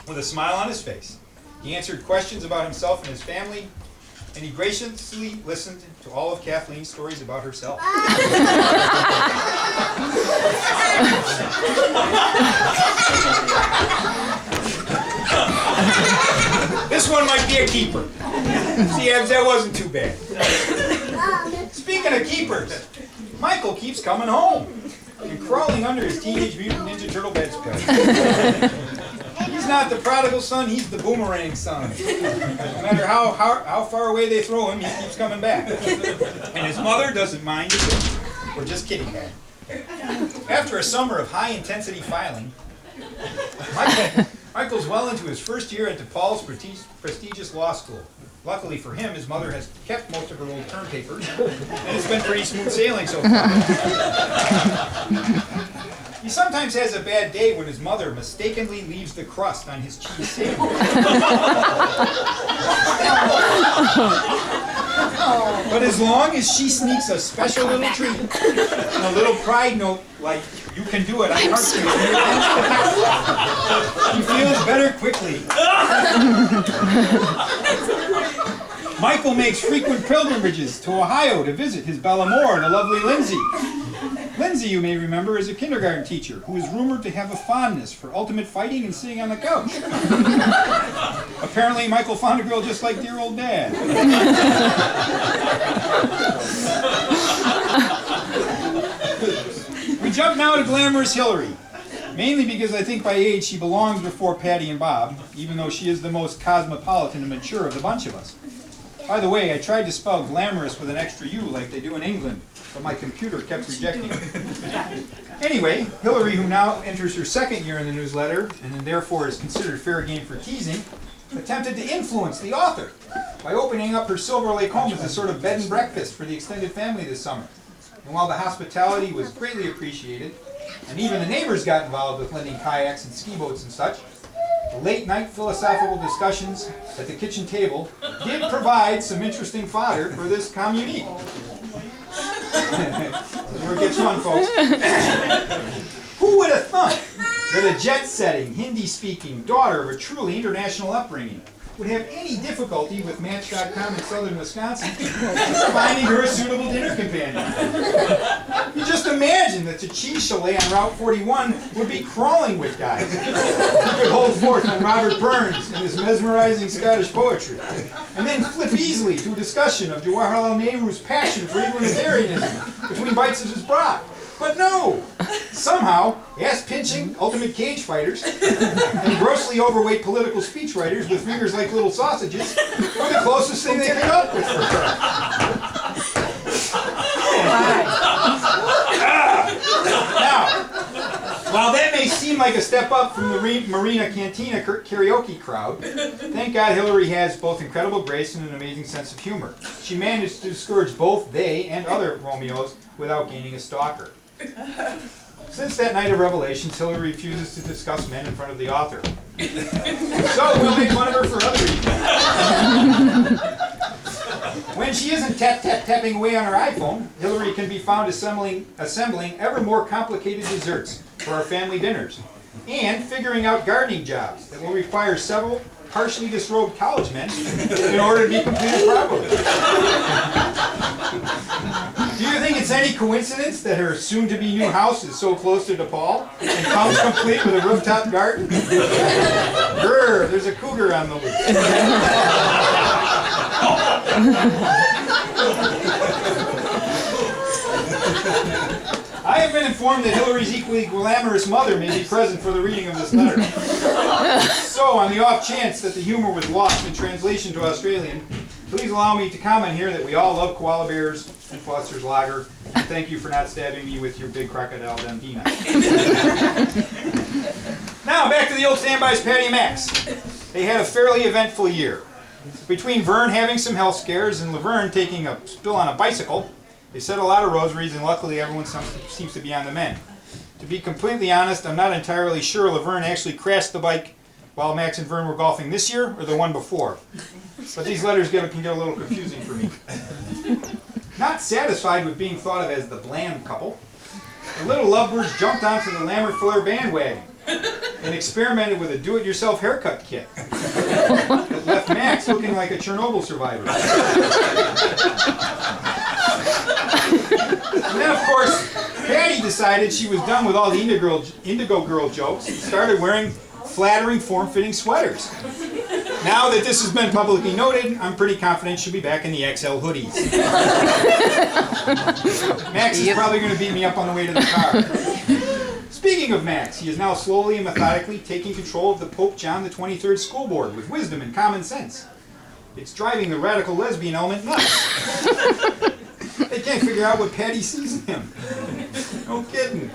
with a smile on his face. He answered questions about himself and his family, and he graciously listened to all of Kathleen's stories about herself. This one might be a keeper. See, that wasn't too bad. Speaking of keepers, Michael keeps coming home and crawling under his Teenage Mutant Ninja Turtle bedspread. He's not the prodigal son, he's the boomerang son. No matter how far away they throw him, he keeps coming back. And his mother doesn't mind a bit. We're just kidding, Dad. After a summer of high-intensity filing, Michael's well into his first year at DePaul's prestigious law school. Luckily for him, his mother has kept most of her old term papers, and it's been pretty smooth sailing so far. He sometimes has a bad day when his mother mistakenly leaves the crust on his cheese sandwich. But as long as she sneaks a special little treat and a little pride note like, "You can do it, I'm hard to," he feels better quickly. Michael makes frequent pilgrimages to Ohio to visit his Bella Moore and the lovely Lindsay. Lindsay, you may remember, is a kindergarten teacher who is rumored to have a fondness for ultimate fighting and sitting on the couch. Apparently, Michael found a girl just like dear old Dad. We jump now to glamorous Hillary, mainly because I think by age she belongs before Patty and Bob, even though she is the most cosmopolitan and mature of the bunch of us. By the way, I tried to spell glamorous with an extra U like they do in England, but my computer kept rejecting it. Anyway, Hillary, who now enters her second year in the newsletter, and then therefore is considered fair game for teasing, attempted to influence the author by opening up her Silver Lake home as a sort of bed and breakfast for the extended family this summer. And while the hospitality was greatly appreciated, and even the neighbors got involved with lending kayaks and ski boats and such, the late-night philosophical discussions at the kitchen table did provide some interesting fodder for this communique. Where it gets fun, folks. Who would have thought that a jet-setting, Hindi-speaking daughter of a truly international upbringing would have any difficulty with Match.com in southern Wisconsin finding her a suitable dinner companion? You just imagine that the cheese chalet on Route 41 would be crawling with guys who could hold forth on Robert Burns and his mesmerizing Scottish poetry, and then flip easily to a discussion of Jawaharlal Nehru's passion for egalitarianism between bites of his brat. But no! Somehow, ass-pinching ultimate cage fighters and grossly overweight political speechwriters with fingers like little sausages were the closest thing they came up with for her. Now, while that may seem like a step up from the Marina Cantina karaoke crowd, thank God Hillary has both incredible grace and an amazing sense of humor. She managed to discourage both they and other Romeos without gaining a stalker. Since that night of revelations, Hillary refuses to discuss men in front of the author. So we'll make fun of her for other reasons. When she isn't tapping away on her iPhone, Hillary can be found assembling ever more complicated desserts for our family dinners, and figuring out gardening jobs that will require several partially disrobed college men in order to be completed properly. Do you think it's any coincidence that her soon-to-be new house is so close to DePaul and comes complete with a rooftop garden? Grr, there's a cougar on the loose. I have been informed that Hillary's equally glamorous mother may be present for the reading of this letter. So, on the off chance that the humor was lost in translation to Australian, please allow me to comment here that we all love koala bears and Foster's Lager, and thank you for not stabbing me with your big crocodile Dundee knife. Now, back to the old standbys, Patty and Max. They had a fairly eventful year. Between Vern having some health scares and Laverne taking a spill on a bicycle, they said a lot of rosaries, and luckily everyone seems to be on the mend. To be completely honest, I'm not entirely sure Laverne actually crashed the bike while Max and Vern were golfing this year or the one before. But these letters can get a little confusing for me. Not satisfied with being thought of as the bland couple, the little lovebirds jumped onto the Lammer Fuller bandwagon and experimented with a do-it-yourself haircut kit that left Max looking like a Chernobyl survivor. And then, of course, Patty decided she was done with all the Indigo Girl jokes and started wearing flattering, form-fitting sweaters. Now that this has been publicly noted, I'm pretty confident she'll be back in the XL hoodies. Max is probably going to beat me up on the way to the car. Speaking of Max, he is now slowly and methodically taking control of the Pope John XXIII School Board with wisdom and common sense. It's driving the radical lesbian element nuts. They can't figure out what Patty sees in him. No kidding.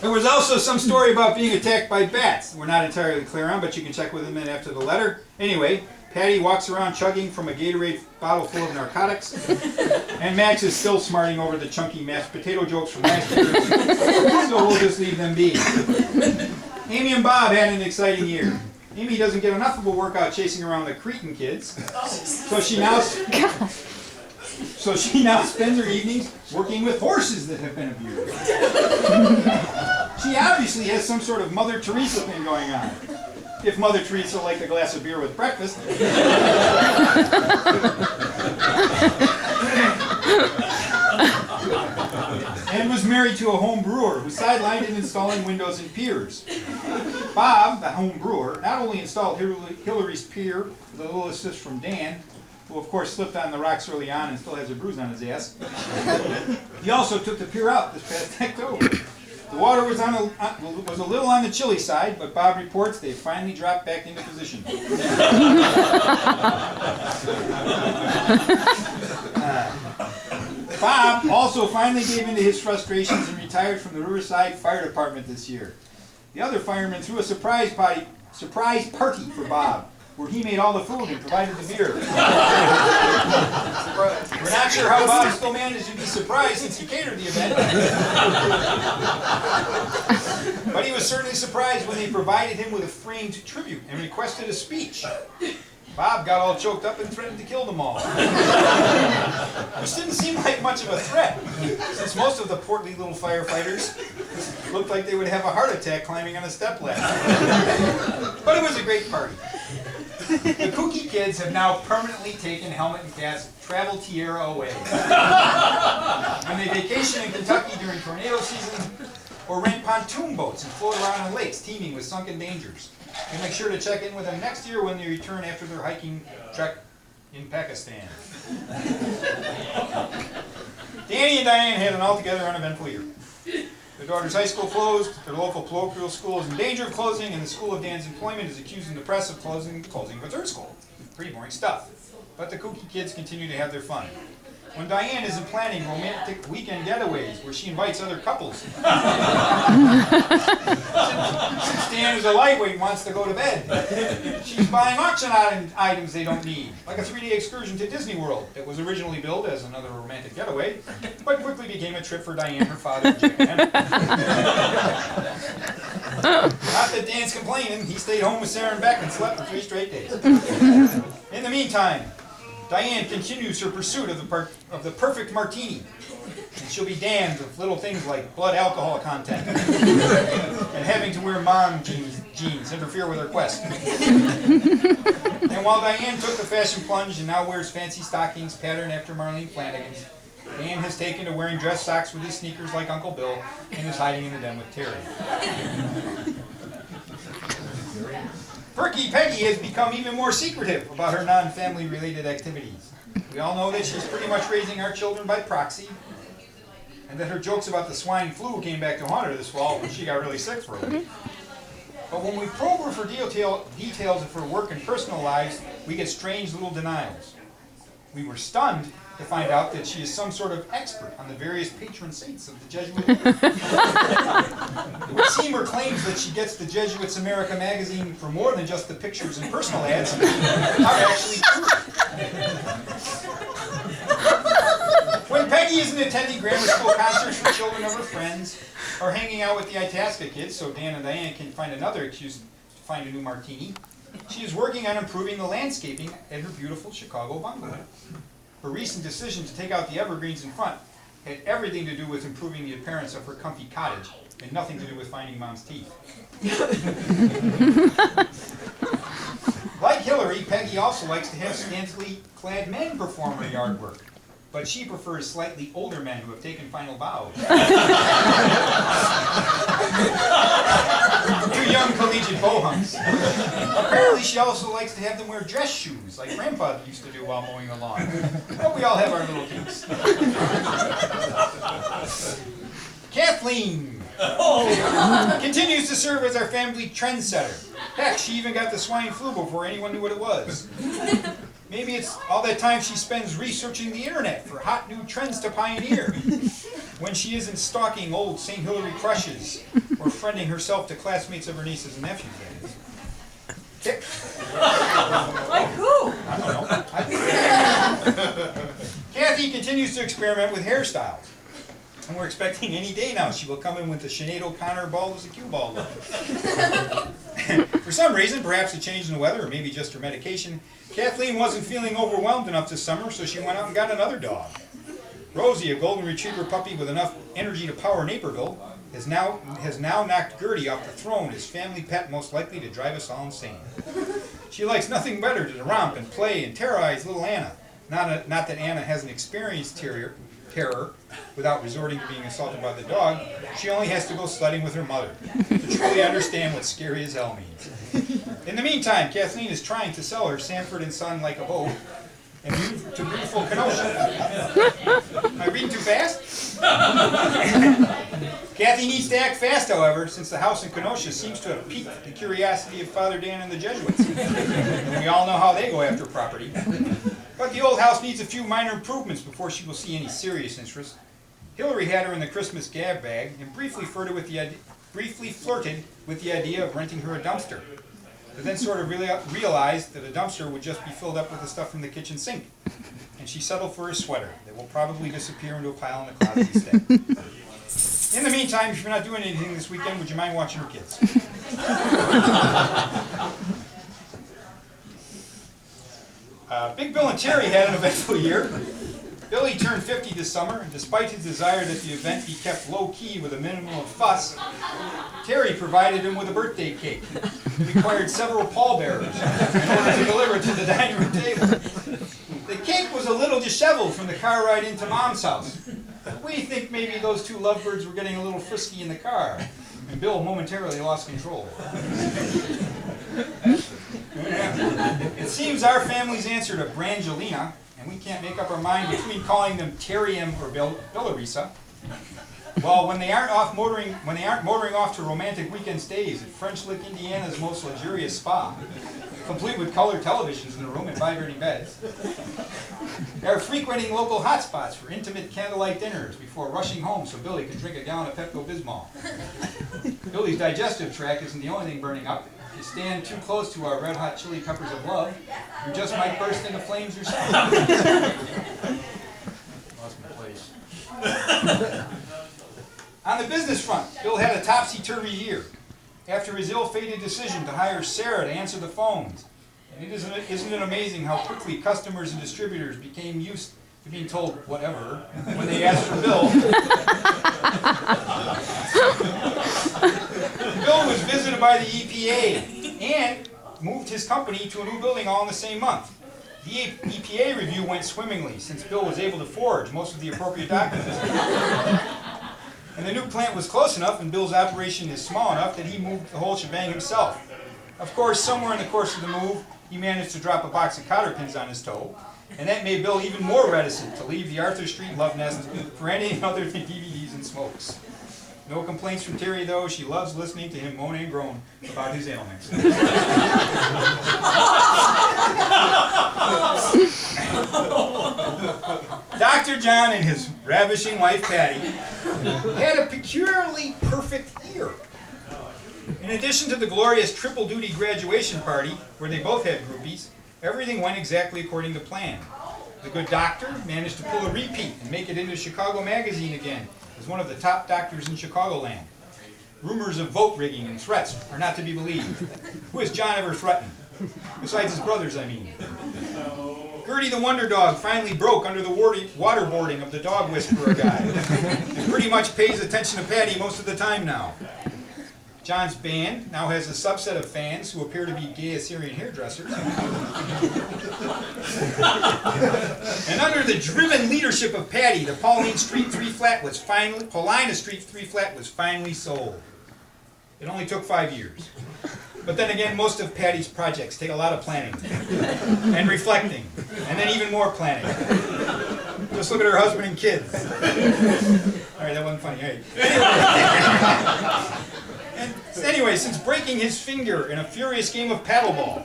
There was also some story about being attacked by bats. We're not entirely clear on, but you can check with him after the letter. Anyway, Patty walks around chugging from a Gatorade bottle full of narcotics. And Max is still smarting over the chunky mashed potato jokes from last year. So we'll just leave them be. Amy and Bob had an exciting year. Amy doesn't get enough of a workout chasing around the Cretan kids. So she now spends her evenings working with horses that have been abused. She obviously has some sort of Mother Teresa thing going on. If Mother Teresa liked a glass of beer with breakfast. And was married to a home brewer who sidelined in installing windows and piers. Bob, the home brewer, not only installed Hillary's pier with a little assist from Dan, who of course slipped on the rocks early on and still has a bruise on his ass, he also took the pier out this past October. The water was a little on the chilly side, but Bob reports they finally dropped back into position. Bob also finally gave in to his frustrations and retired from the Riverside Fire Department this year. The other firemen threw a surprise party for Bob, where he made all the food and provided the beer. We're not sure how Bob still managed to be surprised since he catered the event. But he was certainly surprised when they provided him with a framed tribute and requested a speech. Bob got all choked up and threatened to kill them all. Which didn't seem like much of a threat, since most of the portly little firefighters looked like they would have a heart attack climbing on a stepladder. But it was a great party. The kooky kids have now permanently taken Helmet and Cat's travel tiara away. When they vacation in Kentucky during tornado season, or rent pontoon boats and float around in lakes teeming with sunken dangers. And make sure to check in with them next year when they return after their hiking trek in Pakistan. Danny and Diane had an altogether uneventful year. Their daughter's high school closed, their local parochial school is in danger of closing, and the school of Dan's employment is accusing the press of closing of a third school. Pretty boring stuff. But the kooky kids continue to have their fun. When Diane isn't planning romantic weekend getaways where she invites other couples. Since Dan, who's a lightweight, wants to go to bed, she's buying auction items they don't need, like a 3-day excursion to Disney World that was originally billed as another romantic getaway, but quickly became a trip for Diane, her father, Jim, and Henry. Not that Dan's complaining, he stayed home with Sarah and Beck and slept for 3 straight days. In the meantime, Diane continues her pursuit of the perfect martini. And she'll be damned if little things like blood alcohol content and having to wear mom jeans interfere with her quest. And while Diane took the fashion plunge and now wears fancy stockings patterned after Marlene Flanagan's, Dan has taken to wearing dress socks with his sneakers like Uncle Bill and is hiding in the den with Terry. Perky Peggy has become even more secretive about her non-family related activities. We all know that she's pretty much raising our children by proxy, and that her jokes about the swine flu came back to haunt her this fall when she got really sick for a week. But when we probe her for details of her work and personal lives, we get strange little denials. We were stunned to find out that she is some sort of expert on the various patron saints of the Jesuit. It would seem her claims that she gets the Jesuits America magazine for more than just the pictures and personal ads are actually true. When Peggy isn't attending grammar school concerts for children of her friends, or hanging out with the Itasca kids so Dan and Diane can find another excuse to find a new martini, she is working on improving the landscaping at her beautiful Chicago bungalow. Her recent decision to take out the evergreens in front had everything to do with improving the appearance of her comfy cottage and nothing to do with finding Mom's teeth. Like Hillary, Peggy also likes to have scantily clad men perform her yard work, but she prefers slightly older men who have taken final vows. Two young collegiate bohunks. Apparently she also likes to have them wear dress shoes, like Grandpa used to do while mowing the lawn. But we all have our little kinks. Kathleen continues to serve as our family trendsetter. Heck, she even got the swine flu before anyone knew what it was. Maybe it's all that time she spends researching the internet for hot new trends to pioneer, when she isn't stalking old St. Hilary crushes or friending herself to classmates of her nieces and nephews. Like who? I don't know. Kathy continues to experiment with hairstyles. And we're expecting any day now she will come in with the Sinead O'Connor bald as a cue ball look. For some reason, perhaps a change in the weather or maybe just her medication, Kathleen wasn't feeling overwhelmed enough this summer, so she went out and got another dog. Rosie, a golden retriever puppy with enough energy to power Naperville, has now knocked Gertie off the throne as family pet most likely to drive us all insane. She likes nothing better than to romp and play and terrorize little Anna. Not that Anna hasn't experienced terror without resorting to being assaulted by the dog. She only has to go sledding with her mother to truly understand what scary as hell means. In the meantime, Kathleen is trying to sell her Sanford & Son like a boat and move to beautiful Kenosha. Am I reading too fast? Kathy needs to act fast, however, since the house in Kenosha seems to have piqued the curiosity of Father Dan and the Jesuits. And we all know how they go after property. But the old house needs a few minor improvements before she will see any serious interest. Hillary had her in the Christmas gab bag and briefly flirted with the idea of renting her a dumpster, but then sort of realized that a dumpster would just be filled up with the stuff from the kitchen sink, and she settled for a sweater that will probably disappear into a pile in the closet instead. In the meantime, if you're not doing anything this weekend, would you mind watching your kids? Big Bill and Terry had an eventful year. Billy turned 50 this summer, and despite his desire that the event be kept low-key with a minimum of fuss, Terry provided him with a birthday cake. He required several pallbearers in order to deliver it to the dining room table. The cake was a little disheveled from the car ride into Mom's house. We think maybe those two lovebirds were getting a little frisky in the car, and Bill momentarily lost control. It seems our family's answer to Brangelina, and we can't make up our mind between calling them Terry-M or Billarisa. Well, when they aren't motoring off to romantic weekend stays at French Lick, Indiana's most luxurious spa, complete with color televisions in the room and vibrating beds. They're frequenting local hotspots for intimate candlelight dinners before rushing home so Billy can drink a gallon of Pepto-Bismol. Billy's digestive tract isn't the only thing burning up. If you stand too close to our red hot chili peppers of love, you just might burst into flames yourself. Lost my place. On the business front, Bill had a topsy-turvy year. After his ill-fated decision to hire Sarah to answer the phones, and isn't it amazing how quickly customers and distributors became used to being told whatever when they asked for Bill. Bill was visited by the EPA and moved his company to a new building all in the same month. The EPA review went swimmingly since Bill was able to forge most of the appropriate documents. And the new plant was close enough and Bill's operation is small enough that he moved the whole shebang himself. Of course, somewhere in the course of the move, he managed to drop a box of cotter pins on his toe, and that made Bill even more reticent to leave the Arthur Street love nest for anything other than DVDs and smokes. No complaints from Terry, though. She loves listening to him moan and groan about his ailments. Dr. John and his ravishing wife, Patty, had a peculiarly perfect year. In addition to the glorious triple-duty graduation party, where they both had groupies, everything went exactly according to plan. The good doctor managed to pull a repeat and make it into Chicago Magazine again as one of the top doctors in Chicagoland. Rumors of vote rigging and threats are not to be believed. Who has John ever threatened? Besides his brothers, I mean. Gertie the Wonder Dog finally broke under the waterboarding of the dog whisperer guy, and pretty much pays attention to Patty most of the time now. John's band now has a subset of fans who appear to be gay Assyrian hairdressers. And under the driven leadership of Patty, the Paulina Street 3 flat was finally sold. It only took 5 years. But then again, most of Patty's projects take a lot of planning and reflecting, and then even more planning. Just look at her husband and kids. All right, that wasn't funny. Anyway, since breaking his finger in a furious game of paddleball,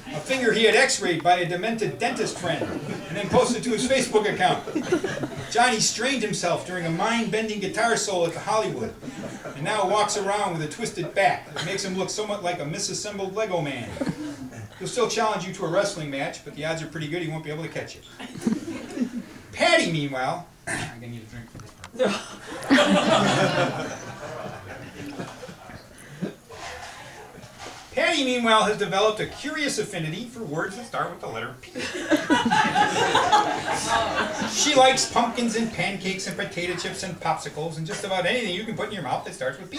a finger he had x-rayed by a demented dentist friend and then posted to his Facebook account, Johnny strained himself during a mind-bending guitar solo at the Hollywood, and now walks around with a twisted back that makes him look somewhat like a misassembled Lego man. He'll still challenge you to a wrestling match, but the odds are pretty good he won't be able to catch you. Patty, meanwhile, I'm gonna need a drink for this part. Patty, meanwhile, has developed a curious affinity for words that start with the letter P. She likes pumpkins and pancakes and potato chips and popsicles and just about anything you can put in your mouth that starts with P.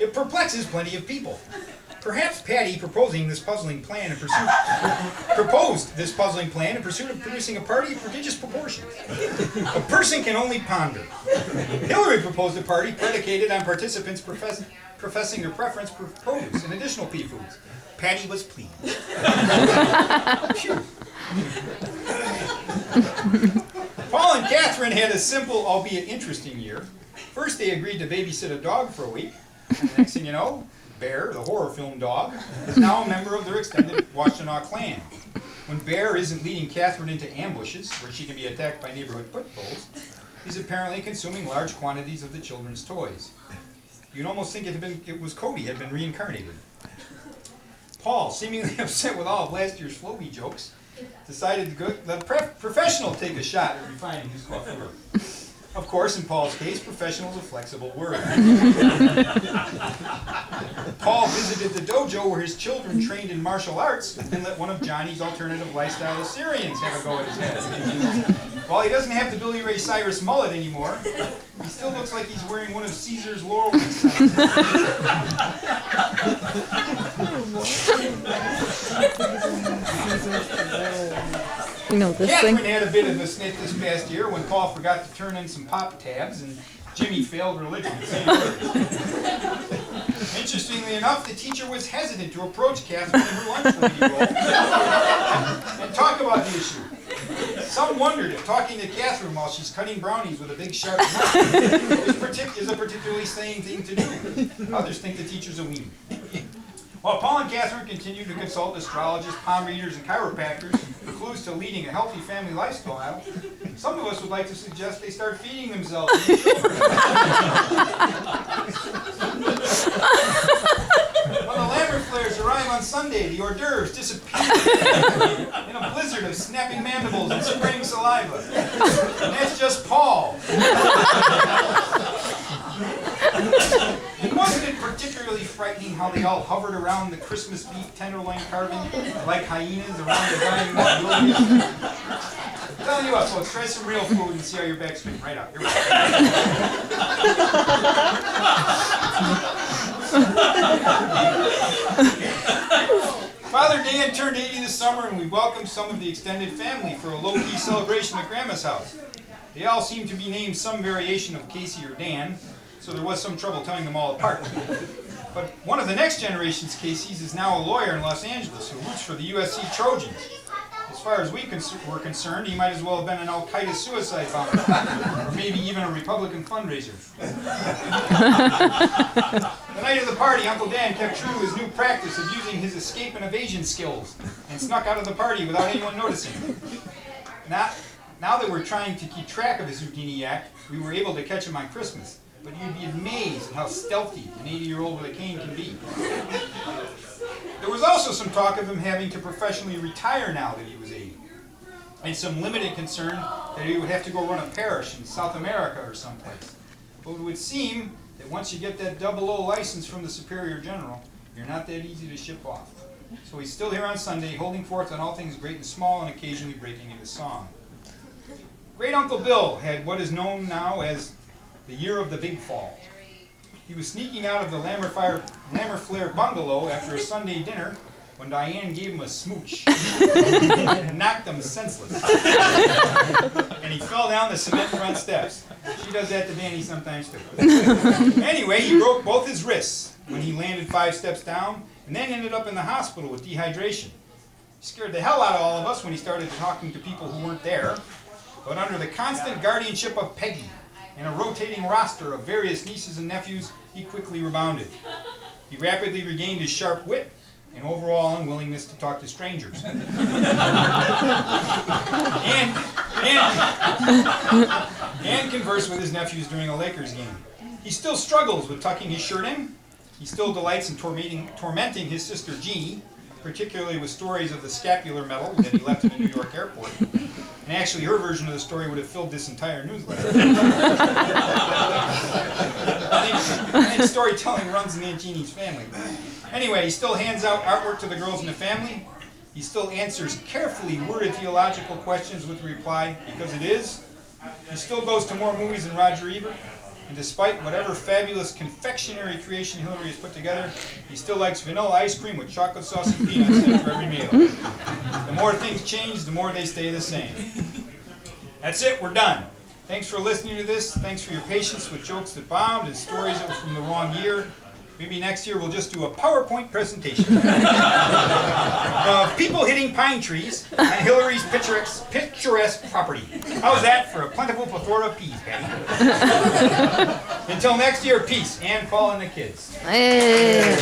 It perplexes plenty of people. Perhaps Patty proposed this puzzling plan in pursuit of producing a party of prodigious proportions. A person can only ponder. Hillary proposed a party predicated on participants professing their preference for produce and additional pea foods. Patty was pleased. Paul and Catherine had a simple, albeit interesting year. First, they agreed to babysit a dog for a week. And the next thing you know, Bear, the horror film dog, is now a member of their extended Washtenaw clan. When Bear isn't leading Catherine into ambushes, where she can be attacked by neighborhood pit bulls, he's apparently consuming large quantities of the children's toys. You'd almost think it was Cody had been reincarnated. Paul, seemingly upset with all of last year's Floby jokes, decided to let a professional take a shot at refining his coiffure. Of course, in Paul's case, professional is a flexible word. Paul visited the dojo where his children trained in martial arts and let one of Johnny's alternative lifestyle Assyrians have a go at his head. While he doesn't have the Billy Ray Cyrus mullet anymore, he still looks like he's wearing one of Caesar's laurel wreaths. You know this Catherine thing? had a bit of a snit this past year when Paul forgot to turn in some pop tabs and Jimmy failed religion. Interestingly enough, the teacher was hesitant to approach Catherine in her lunch lady role and talk about the issue. Some wondered if talking to Catherine while she's cutting brownies with a big sharp knife is a particularly sane thing to do. Others think the teacher's a weenie. While Paul and Catherine continue to consult astrologists, palm readers, and chiropractors for clues to leading a healthy family lifestyle, some of us would like to suggest they start feeding themselves. When the Lambert flares arrive on Sunday, the hors d'oeuvres disappear in a blizzard of snapping mandibles and spraying saliva. And that's just Paul. Wasn't it particularly frightening how they all hovered around the Christmas beef tenderloin carving like hyenas around the dying magnolia? Tell you what, folks, try some real food and see how your back's straight right out. Here we go. Father Dan turned 80 this summer, and we welcomed some of the extended family for a low-key celebration at Grandma's house. They all seemed to be named some variation of Casey or Dan, so there was some trouble telling them all apart. But one of the next generation's Caseys is now a lawyer in Los Angeles who roots for the USC Trojans. As far as we were concerned, he might as well have been an Al-Qaeda suicide bomber, or maybe even a Republican fundraiser. The night of the party, Uncle Dan kept true to his new practice of using his escape and evasion skills and snuck out of the party without anyone noticing. Now that we're trying to keep track of his Houdini act, we were able to catch him on Christmas. But you'd be amazed at how stealthy an 80-year-old with a cane can be. There was also some talk of him having to professionally retire now that he was 80. And some limited concern that he would have to go run a parish in South America or someplace. But it would seem that once you get that 00 license from the Superior General, you're not that easy to ship off. So he's still here on Sunday, holding forth on all things great and small, and occasionally breaking into song. Great Uncle Bill had what is known now as the year of the big fall. He was sneaking out of the Lammerflair bungalow after a Sunday dinner when Diane gave him a smooch and knocked him senseless. And he fell down the cement front steps. She does that to Danny sometimes too. Anyway, he broke both his wrists when he landed 5 steps down and then ended up in the hospital with dehydration. He scared the hell out of all of us when he started talking to people who weren't there, but under the constant guardianship of Peggy and a rotating roster of various nieces and nephews, he quickly rebounded. He rapidly regained his sharp wit and overall unwillingness to talk to strangers. and converse with his nephews during a Lakers game. He still struggles with tucking his shirt in. He still delights in tormenting his sister Jeannie, particularly with stories of the scapular medal that he left in the New York airport. And actually, her version of the story would have filled this entire newsletter. I think storytelling runs in Aunt Jeannie's family. Anyway, he still hands out artwork to the girls in the family. He still answers carefully worded theological questions with a reply, because it is. He still goes to more movies than Roger Ebert. And despite whatever fabulous confectionery creation Hillary has put together, he still likes vanilla ice cream with chocolate sauce and peanuts after every meal. The more things change, the more they stay the same. That's it, we're done. Thanks for listening to this. Thanks for your patience with jokes that bombed and stories that were from the wrong year. Maybe next year we'll just do a PowerPoint presentation of people hitting pine trees on Hillary's picturesque property. How's that for a plentiful plethora of peas, Patty? Until next year, peace. Ann, Paul, and the kids. Hey.